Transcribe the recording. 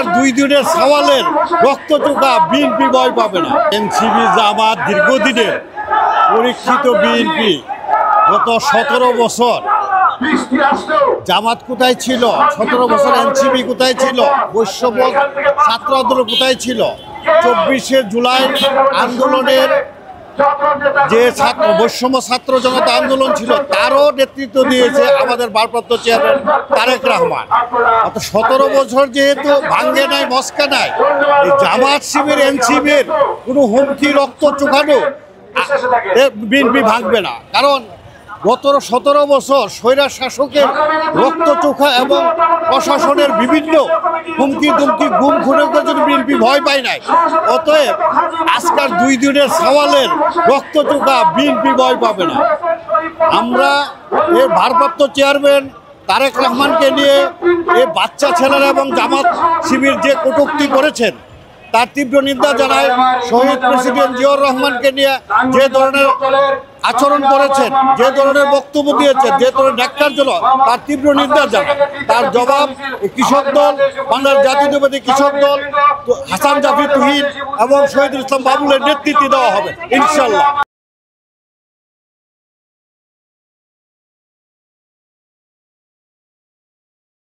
আজকের 2 দিনের সওয়ালের রক্তচোখা বিএনপি ভয় পাবে না। এনসিপি জামাত দীর্ঘদিনের পরীক্ষিত বিএনপি গত 17 বছর জামাত কোথায় ছিল, 17 বছর এনসিপি কোথায় ছিল, বৈষম্য ছাত্র আন্দোলন কোথায় ছিল, 24শে জুলাই আন্দোলনের যে বৈষম্য ছাত্র জনতা আন্দোলন ছিল তারও নেতৃত্ব দিয়েছে আমাদের ভারপ্রাপ্ত চেয়ারম্যান তারেক রহমান। 17 বছর যেহেতু ভাঙ্গে নাই মস্কা নাই, জামাত শিবির এনসিপির কোনো হুমকি রক্ত চোখানো বিএনপি ভাঙবে না। কারণ গত 17 বছর স্বৈরার শাসকের রক্ত চোখা এবং প্রশাসনের বিভিন্ন হুমকি দুমকি গুম খুনের জন্য বিএনপি ভয় পায় নাই। অতএব আজকের 2 দিনের সওয়ালের রক্ত চোখা বিএনপি ভয় পাবে না। আমরা এই ভারপ্রাপ্ত চেয়ারম্যান তারেক রহমানকে নিয়ে এই বাচ্চা ছেলেরা এবং জামাত শিবির যে কটূক্তি করেছেন তার তীব্র নিন্দা জানায়। শহীদ প্রেসিডেন্ট জিয়াউর রহমানকে নিয়ে যে ধরনের আচরণ করেছেন, যে ধরনের বক্তব্য দিয়েছেন, যে ধরনের ন্যাক্কার জন্য তার তীব্র নিন্দা জানায়। তার জবাব কৃষক দল, বাংলার জাতীয়তাবাদী কৃষক দল, হাসান জাফি তুহিন এবং শহীদুল ইসলাম বাবুলের নেতৃত্বে দেওয়া হবে ইনশাল্লাহ।